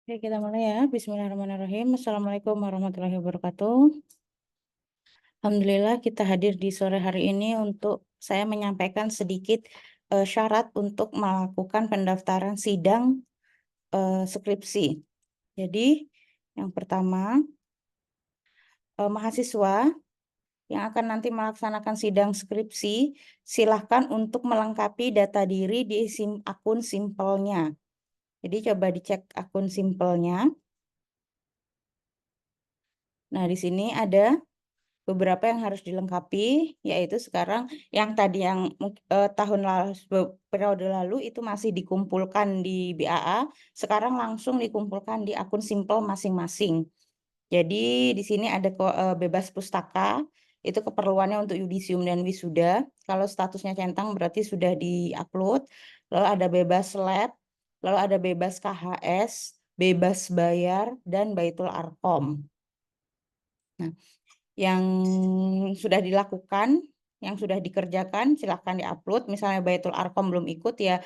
Oke, kita mulai ya. Bismillahirrahmanirrahim. Assalamualaikum warahmatullahi wabarakatuh. Alhamdulillah kita hadir di sore hari ini untuk saya menyampaikan sedikit syarat untuk melakukan pendaftaran sidang skripsi. Jadi, yang pertama, mahasiswa yang akan nanti melaksanakan sidang skripsi, silahkan untuk melengkapi data diri di akun simpelnya. Jadi, coba dicek akun simpelnya. Nah, di sini ada beberapa yang harus dilengkapi, yaitu sekarang yang tadi yang tahun lalu, periode lalu itu masih dikumpulkan di BAA, sekarang langsung dikumpulkan di akun simpel masing-masing. Jadi di sini ada bebas pustaka, itu keperluannya untuk yudisium dan wisuda. Kalau statusnya centang berarti sudah diupload. Lalu ada bebas lab, lalu ada bebas KHS, bebas bayar, dan Baitul Arqom. Nah, yang sudah dilakukan, yang sudah dikerjakan, silahkan diupload. Misalnya Baitul Arqam belum ikut ya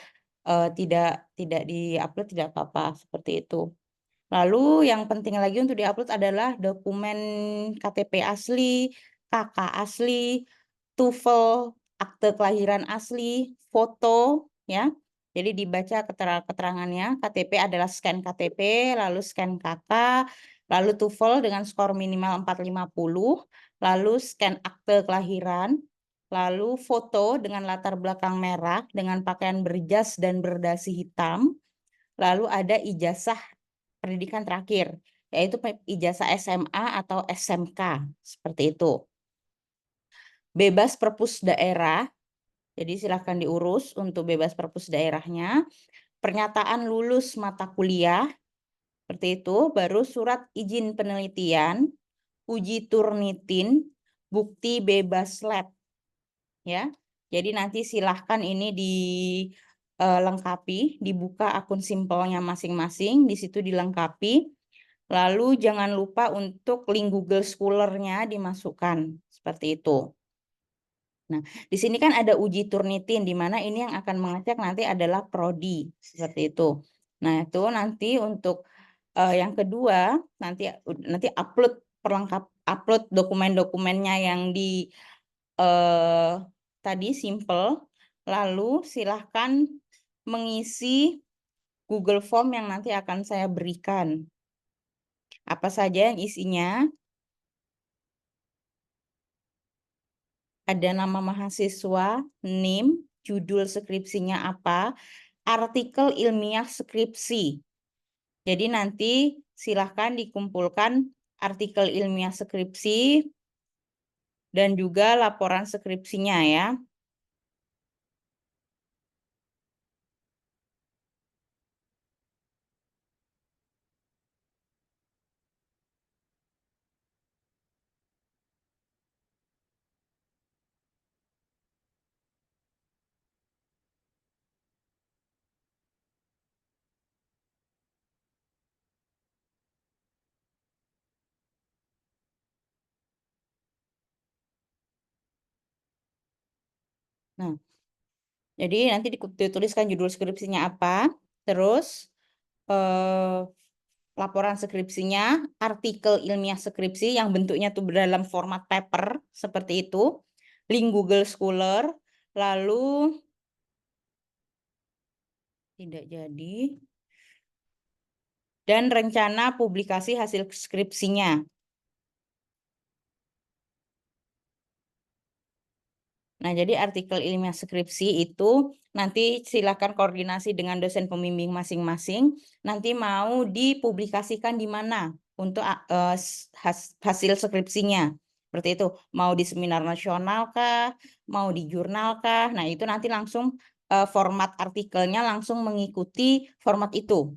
tidak diupload, tidak apa-apa seperti itu. Lalu yang penting lagi untuk diupload adalah dokumen KTP asli, KK asli, TOEFL, akte kelahiran asli, foto ya. Jadi dibaca keterangannya, KTP adalah scan KTP, lalu scan KK, lalu TOEFL dengan skor minimal 450, lalu scan akte kelahiran, lalu foto dengan latar belakang merah dengan pakaian berjas dan berdasi hitam, lalu ada ijazah pendidikan terakhir, yaitu ijazah SMA atau SMK, seperti itu. Bebas perpus daerah, jadi silahkan diurus untuk bebas perpus daerahnya. Pernyataan lulus mata kuliah, seperti itu. Baru surat izin penelitian, uji turnitin, bukti bebas lab. Ya, jadi nanti silahkan ini dilengkapi, dibuka akun simpelnya masing-masing, di situ dilengkapi. Lalu jangan lupa untuk link Google Scholar-nya dimasukkan, seperti itu. Nah, di sini kan ada uji Turnitin, di mana ini yang akan mengecek nanti adalah prodi, seperti itu. Nah, itu nanti untuk yang kedua, nanti upload dokumen-dokumennya yang di tadi simple, lalu silahkan mengisi Google Form yang nanti akan saya berikan. Apa saja yang isinya? Ada nama mahasiswa, NIM, judul skripsinya apa, artikel ilmiah skripsi. Jadi nanti silahkan dikumpulkan artikel ilmiah skripsi dan juga laporan skripsinya ya. Nah, jadi nanti dituliskan judul skripsinya apa, terus laporan skripsinya, artikel ilmiah skripsi yang bentuknya tuh dalam format paper seperti itu, link Google Scholar, lalu tidak jadi, dan rencana publikasi hasil skripsinya. Nah, jadi artikel ilmiah skripsi itu nanti silakan koordinasi dengan dosen pembimbing masing-masing. Nanti mau dipublikasikan di mana untuk hasil skripsinya. Seperti itu. Mau di seminar nasional kah? Mau di jurnal kah? Nah, itu nanti langsung format artikelnya langsung mengikuti format itu.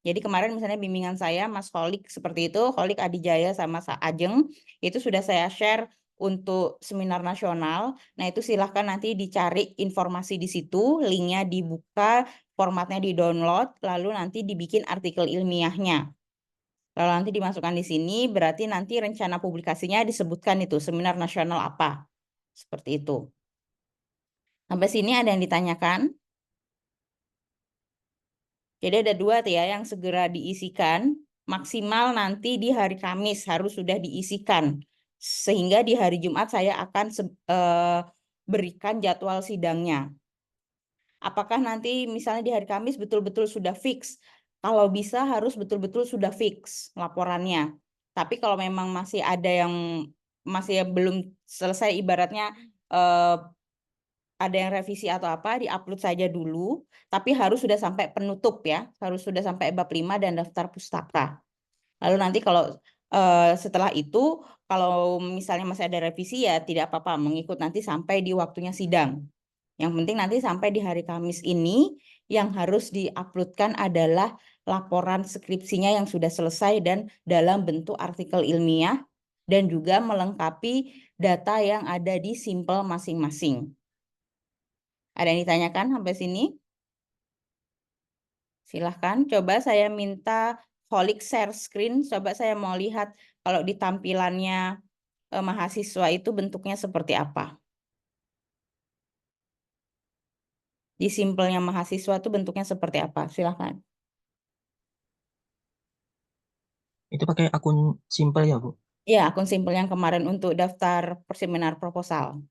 Jadi kemarin misalnya bimbingan saya, Mas Holik seperti itu, Holik Adijaya sama Ajeng, itu sudah saya share untuk seminar nasional. Nah, itu silahkan nanti dicari informasi di situ, linknya dibuka, formatnya di-download, lalu nanti dibikin artikel ilmiahnya. Kalau nanti dimasukkan di sini, berarti nanti rencana publikasinya disebutkan itu, seminar nasional apa. Seperti itu. Sampai sini ada yang ditanyakan? Jadi ada dua tuh ya yang segera diisikan, maksimal nanti di hari Kamis harus sudah diisikan. Sehingga di hari Jumat saya akan berikan jadwal sidangnya. Apakah nanti misalnya di hari Kamis betul-betul sudah fix? Kalau bisa harus betul-betul sudah fix laporannya. Tapi kalau memang masih ada yang masih belum selesai ibaratnya eh, ada yang revisi atau apa, diupload saja dulu, tapi harus sudah sampai penutup ya, harus sudah sampai bab 5 dan daftar pustaka. Lalu nanti kalau setelah itu, kalau misalnya masih ada revisi ya tidak apa-apa, mengikut nanti sampai di waktunya sidang. Yang penting nanti sampai di hari Kamis ini, yang harus diuploadkan adalah laporan skripsinya yang sudah selesai dan dalam bentuk artikel ilmiah, dan juga melengkapi data yang ada di simpel masing-masing. Ada yang ditanyakan sampai sini? Silahkan, coba saya minta Holik share screen. Coba saya mau lihat kalau di tampilannya mahasiswa itu bentuknya seperti apa. Di simpelnya mahasiswa itu bentuknya seperti apa? Silahkan. Itu pakai akun simpel ya, Bu? Ya, akun simpel yang kemarin untuk daftar perseminar proposal.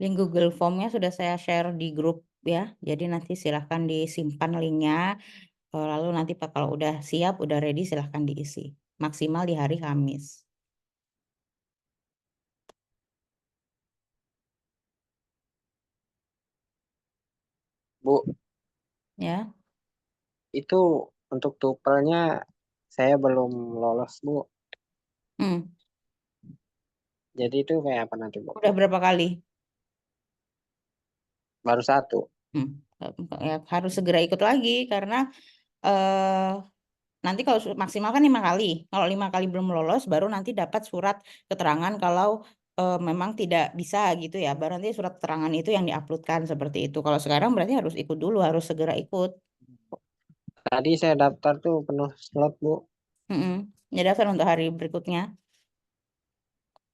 Link Google Form-nya sudah saya share di grup ya. Jadi nanti silahkan disimpan linknya. Lalu nanti Pak kalau udah siap, udah ready silahkan diisi. Maksimal di hari Kamis. Bu, Ya. itu untuk tupelnya saya belum lolos, Bu. Hmm. Jadi itu kayak apa nanti, Bu? Udah berapa kali? Baru satu. Hmm. Ya, harus segera ikut lagi karena eh nanti kalau maksimal kan 5 kali. Kalau 5 kali belum lolos, baru nanti dapat surat keterangan kalau memang tidak bisa gitu ya. Baru nanti surat keterangan itu yang diuploadkan seperti itu. Kalau sekarang berarti harus ikut dulu, harus segera ikut. Tadi saya daftar tuh penuh slot, Bu. Mm-mm. Ya daftar untuk hari berikutnya.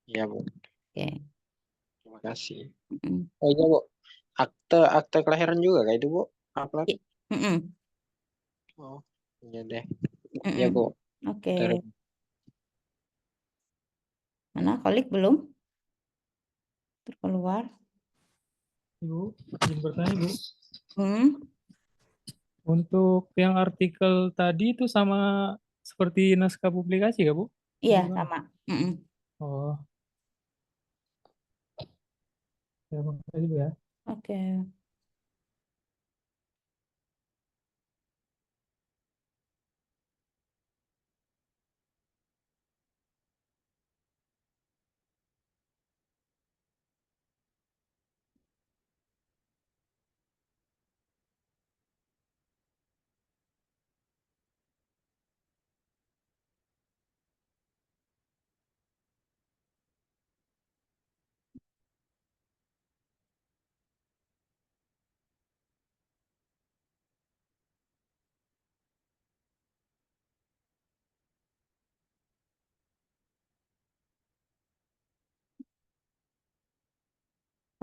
Iya, Bu. Oke. Terima kasih. Mm-mm. Oh iya, Bu. Akte akte kelahiran juga kayak itu, Bu. Upload. Mm-mm. Oh, iya deh. Iya, Mm-mm. Bu. Oke. Terus, Mana kolik belum terkeluar? Ibu, izin bertanya, Bu. Hmm. Untuk yang artikel tadi itu sama seperti naskah publikasi, ya, Bu? Iya, Gimana? sama. Mm-mm. Oh, ya, makasih, Bu, ya. Oke.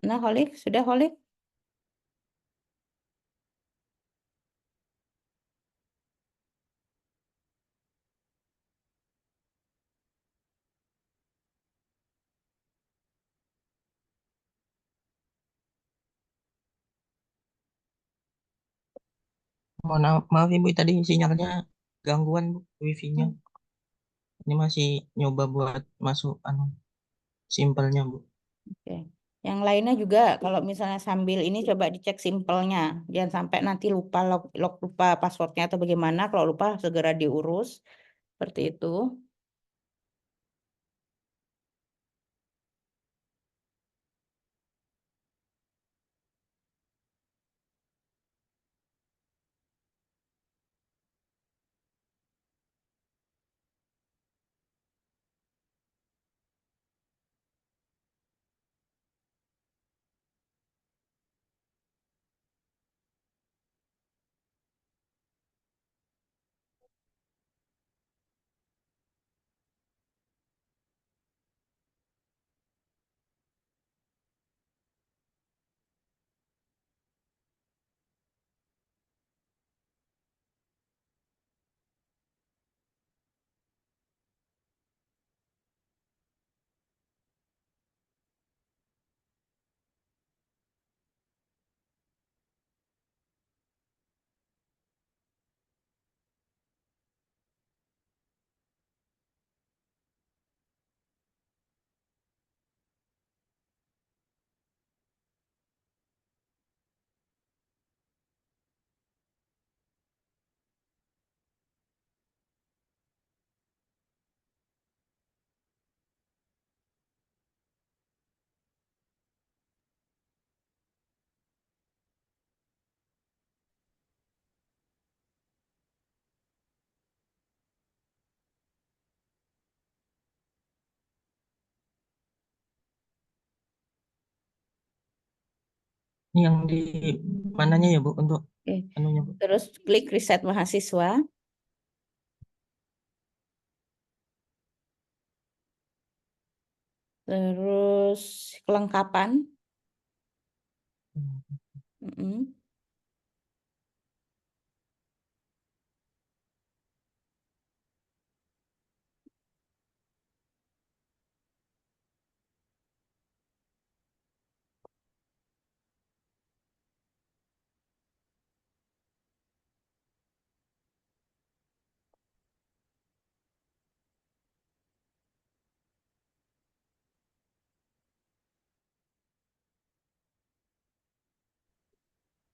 Nah, Holik, sudah Holik? Maaf Ibu tadi sinyalnya gangguan Bu, wifi-nya. Hmm. Ini masih nyoba buat masuk simpelnya Bu. Oke. Yang lainnya juga kalau misalnya sambil ini coba dicek simpelnya. Jangan sampai nanti lupa lupa passwordnya atau bagaimana. Kalau lupa segera diurus. Seperti itu. Ini yang di mananya ya Bu untuk Oke. anunya Bu? Terus klik riset mahasiswa. Terus kelengkapan. Mm-mm.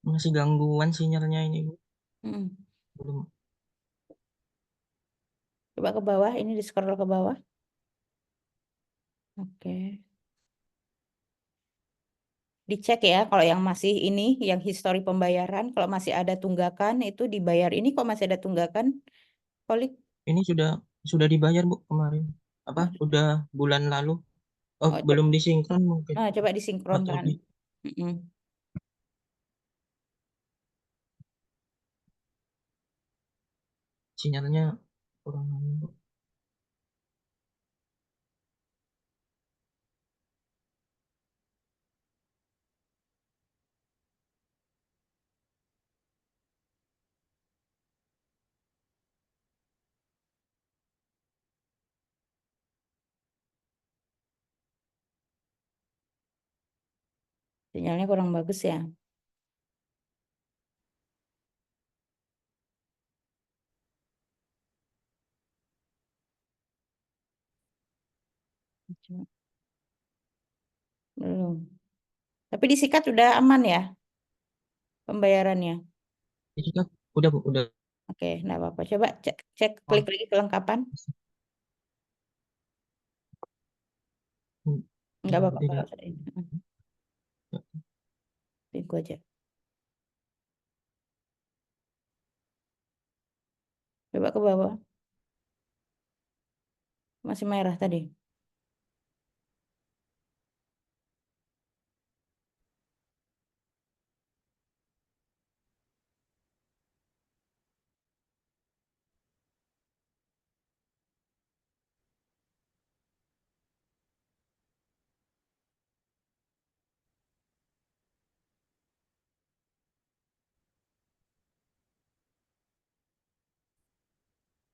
Masih gangguan sinyalnya ini Bu. Mm. Belum. Coba ke bawah, ini di scroll ke bawah. Oke. Dicek ya, kalau yang masih ini, yang histori pembayaran, kalau masih ada tunggakan, itu dibayar. Ini kok masih ada tunggakan, Holik? Ini sudah dibayar Bu kemarin. Apa? Oh, Udah bulan lalu. Oh, oh, belum disinkron mungkin. coba Atau disinkronkan. di Mm-mm. sinyalnya kurang anu, Bu. Sinyalnya kurang bagus ya. Coba. Belum. Tapi disikat udah aman ya pembayarannya. Itu kan udah Bu, udah. Oke, enggak apa-apa. Coba cek, cek Oh, klik lagi kelengkapan. Enggak tidak apa-apa kalau tidak. sudah ini. Tunggu aja. Coba ke bawah. Masih merah tadi.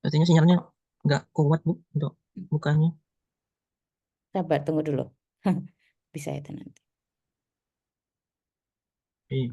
Sepertinya sinyalnya nggak kuat, Bu, untuk bukanya. Sabar, tunggu dulu. Bisa itu nanti. Iya.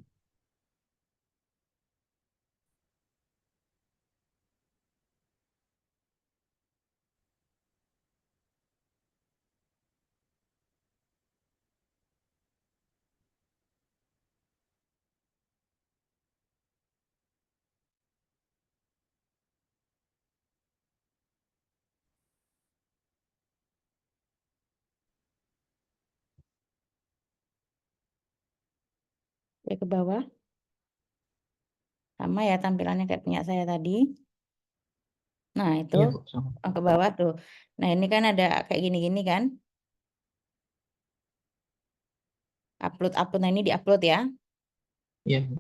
Ya ke bawah. Sama ya tampilannya kayak punya saya tadi. Nah, itu Iya, Bu, sama. ke bawah tuh. Nah, ini kan ada kayak gini-gini kan. Upload. Nah, ini di-upload ya. Iya, Bu.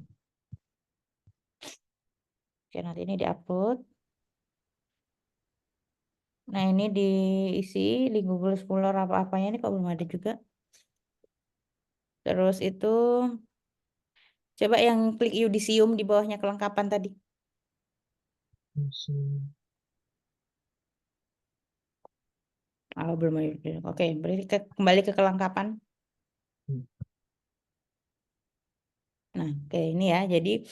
Oke, nanti ini di-upload. Nah, ini diisi di Google Scholar apa-apanya ini kok belum ada juga. Terus itu coba yang klik Yudisium di bawahnya kelengkapan tadi. Oh, belum ada. Oke, berarti kembali ke kelengkapan. Nah, oke ini ya. Jadi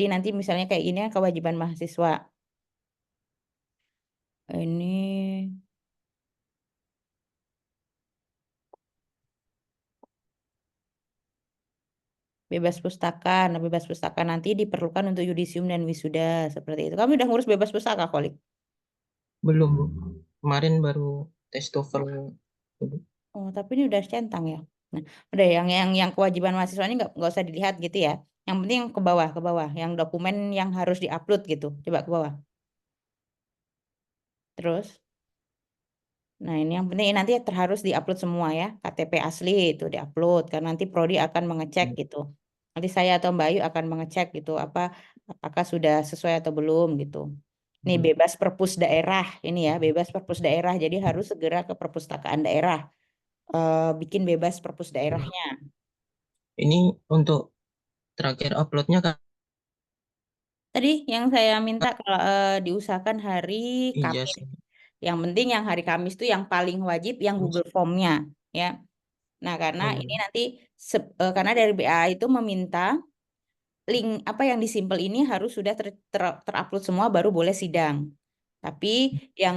nanti misalnya kayak gini ya kewajiban mahasiswa. Ini bebas pustaka. Nah, bebas pustaka nanti diperlukan untuk yudisium dan wisuda seperti itu. Kamu udah ngurus bebas pustaka, Kolik? Belum, Bu. Kemarin baru tes TOEFL, Bu. Oh, tapi ini udah centang ya. Nah, udah yang kewajiban mahasiswa ini nggak usah dilihat gitu ya. Yang penting yang ke bawah, yang dokumen yang harus diupload gitu. Coba ke bawah. Terus, nah ini yang penting nanti harus diupload semua ya. KTP asli itu diupload karena nanti Prodi akan mengecek gitu. Nanti saya atau Mbak Ayu akan mengecek gitu apakah sudah sesuai atau belum gitu. Ini bebas perpus daerah ini ya, bebas perpus daerah. Jadi harus segera ke perpustakaan daerah. Bikin bebas perpus daerahnya. Ini untuk terakhir uploadnya kan Tadi yang saya minta kalau diusahakan hari Kamis. ijazah. Yang penting yang hari Kamis itu yang paling wajib yang Google Form-nya ya. Nah, karena Oh, ini iya. nanti karena dari BA itu meminta link apa yang disimpel ini harus sudah terupload semua baru boleh sidang. Tapi yang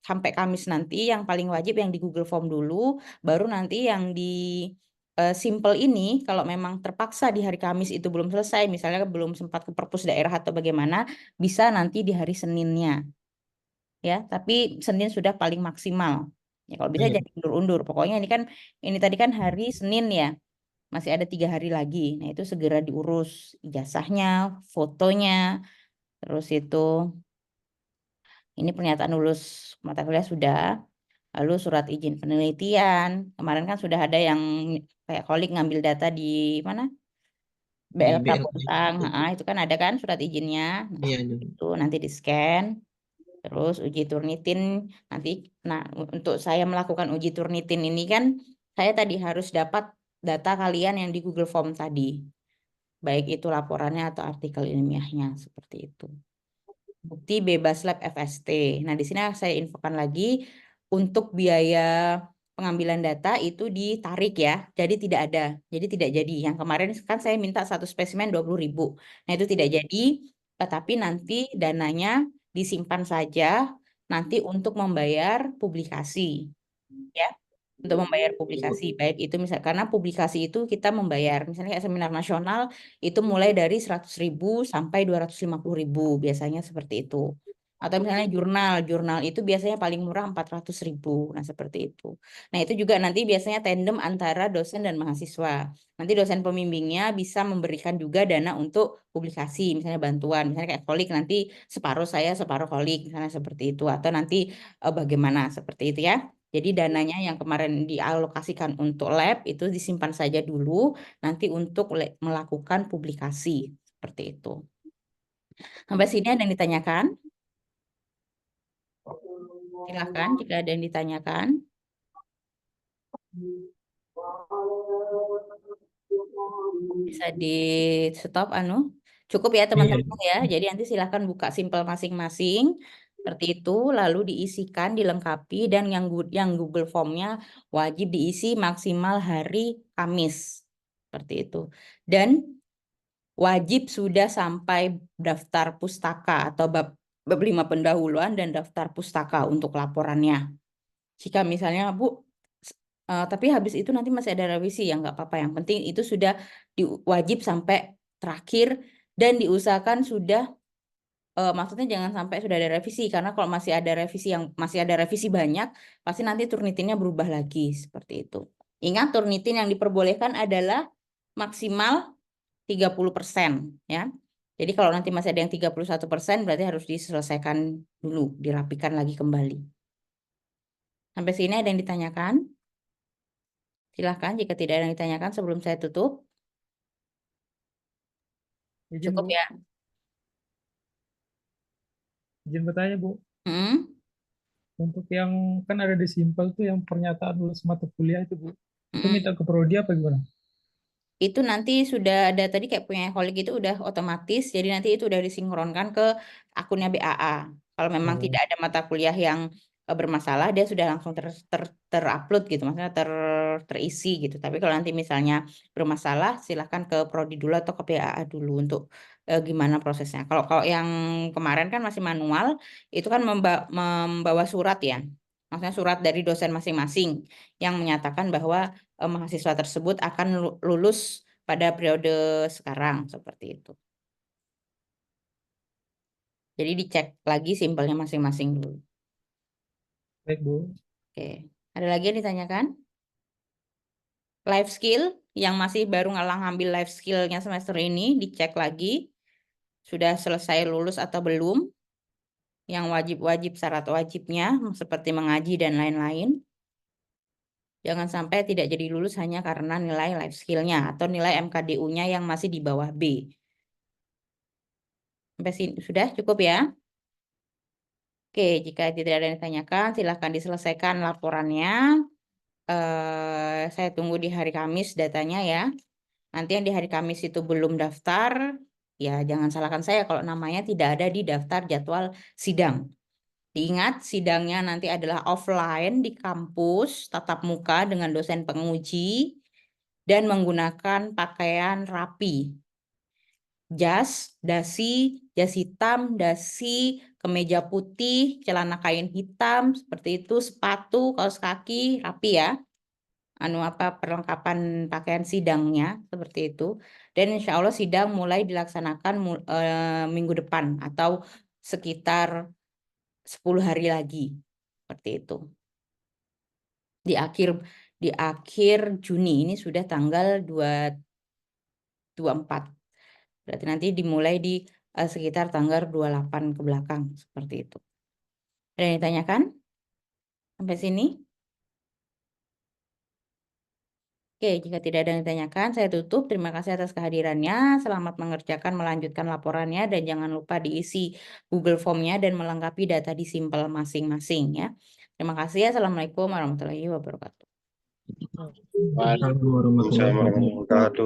sampai Kamis nanti yang paling wajib yang di Google Form dulu, baru nanti yang di simple ini kalau memang terpaksa di hari Kamis itu belum selesai, misalnya belum sempat ke perpus daerah atau bagaimana, bisa nanti di hari Seninnya. Ya, tapi Senin sudah paling maksimal. Ya, kalau bisa Iya. jadi undur-undur. Pokoknya ini tadi kan hari Senin ya. Masih ada 3 hari lagi. Nah, itu segera diurus ijazahnya, fotonya, terus itu ini pernyataan lulus mata kuliah sudah, lalu surat izin penelitian. Kemarin kan sudah ada yang kayak Kolik ngambil data di mana? Di BLK BLK. Bontang, itu kan ada kan surat izinnya. Nah, Iya, itu nanti di-scan, terus uji Turnitin nanti. Nah, untuk saya melakukan uji Turnitin ini kan saya tadi harus dapat data kalian yang di Google Form tadi. Baik itu laporannya atau artikel ilmiahnya seperti itu. Bukti bebas lab FST. Nah, di sini saya infokan lagi untuk biaya pengambilan data itu ditarik ya. Jadi tidak ada. Jadi tidak jadi. Yang kemarin kan saya minta satu spesimen 20.000. Nah, itu tidak jadi, tapi nanti dananya disimpan saja nanti untuk membayar publikasi. Ya, untuk membayar publikasi baik itu misal karena publikasi itu kita membayar misalnya kayak seminar nasional itu mulai dari 100.000 sampai 250.000 biasanya seperti itu atau misalnya jurnal itu biasanya paling murah 400.000 nah seperti itu. Nah itu juga nanti biasanya tandem antara dosen dan mahasiswa, nanti dosen pembimbingnya bisa memberikan juga dana untuk publikasi misalnya bantuan misalnya kayak Kolik nanti separuh saya separuh Kolik misalnya seperti itu atau nanti bagaimana seperti itu ya. Jadi dananya yang kemarin dialokasikan untuk lab itu disimpan saja dulu, nanti untuk melakukan publikasi seperti itu. Sampai sini ada yang ditanyakan? Silakan jika ada yang ditanyakan. Bisa di stop Cukup ya Iya. teman-teman ya. Jadi nanti silahkan buka simpel masing-masing. Seperti itu, lalu diisikan, dilengkapi, dan yang Google Form-nya wajib diisi maksimal hari Kamis. Seperti itu. Dan wajib sudah sampai daftar pustaka atau bab 5 pendahuluan dan daftar pustaka untuk laporannya. Jika misalnya Bu, tapi habis itu nanti masih ada revisi ya, nggak apa-apa. Yang penting itu sudah wajib sampai terakhir dan diusahakan sudah, maksudnya jangan sampai sudah ada revisi, karena kalau masih ada revisi banyak, pasti nanti Turnitinnya berubah lagi seperti itu. Ingat, Turnitin yang diperbolehkan adalah maksimal 30% ya. Jadi kalau nanti masih ada yang 31%, berarti harus diselesaikan dulu, dirapikan lagi kembali. Sampai sini ada yang ditanyakan? Silahkan jika tidak ada yang ditanyakan sebelum saya tutup. Izin, Cukup Bu. ya. Izin bertanya, Bu. Hmm? Untuk yang kan ada di simpel tuh yang pernyataan lulus mata kuliah itu, Bu. Itu Mm-mm. minta ke prodi apa gimana? Itu nanti sudah ada tadi kayak punya Holik itu udah otomatis, jadi nanti itu udah disinkronkan ke akunnya BAA. Kalau memang Oh, tidak ada mata kuliah yang bermasalah, dia sudah langsung terupload gitu, maksudnya terisi gitu. Tapi kalau nanti misalnya bermasalah, silahkan ke prodi dulu atau ke BAA dulu untuk gimana prosesnya. Kalau yang kemarin kan masih manual, itu kan membawa surat ya, maksudnya surat dari dosen masing-masing yang menyatakan bahwa mahasiswa tersebut akan lulus pada periode sekarang seperti itu. Jadi dicek lagi simpelnya masing-masing dulu. baik, Bu. Oke, ada lagi yang ditanyakan? Life skill yang masih baru ngambil life skill-nya semester ini dicek lagi sudah selesai lulus atau belum. Yang wajib-wajib syarat wajibnya seperti mengaji dan lain-lain. Jangan sampai tidak jadi lulus hanya karena nilai life skill-nya atau nilai MKDU-nya yang masih di bawah B. Sampai sini sudah cukup ya? Oke, jika tidak ada yang ditanyakan, silahkan diselesaikan laporannya. Saya tunggu di hari Kamis datanya ya. Nanti yang di hari Kamis itu belum daftar, ya jangan salahkan saya kalau namanya tidak ada di daftar jadwal sidang. Diingat, sidangnya nanti adalah offline di kampus, tatap muka dengan dosen penguji, dan menggunakan pakaian rapi. Dasi hitam, dasi, kemeja putih, celana kain hitam, seperti itu, sepatu, kaos kaki, rapi ya. Perlengkapan pakaian sidangnya, seperti itu. Dan insya Allah sidang mulai dilaksanakan minggu depan atau sekitar 10 hari lagi. Seperti itu. Di akhir Juni, ini sudah tanggal 24. Berarti nanti dimulai di sekitar tanggal 28 ke belakang. Seperti itu. Ada yang ditanyakan? Sampai sini? Oke, jika tidak ada yang ditanyakan, saya tutup. Terima kasih atas kehadirannya. Selamat mengerjakan, melanjutkan laporannya. Dan jangan lupa diisi Google Form-nya dan melengkapi data di simpel masing-masing ya. Terima kasih. Assalamualaikum warahmatullahi wabarakatuh. Waalaikumsalam warahmatullahi wabarakatuh.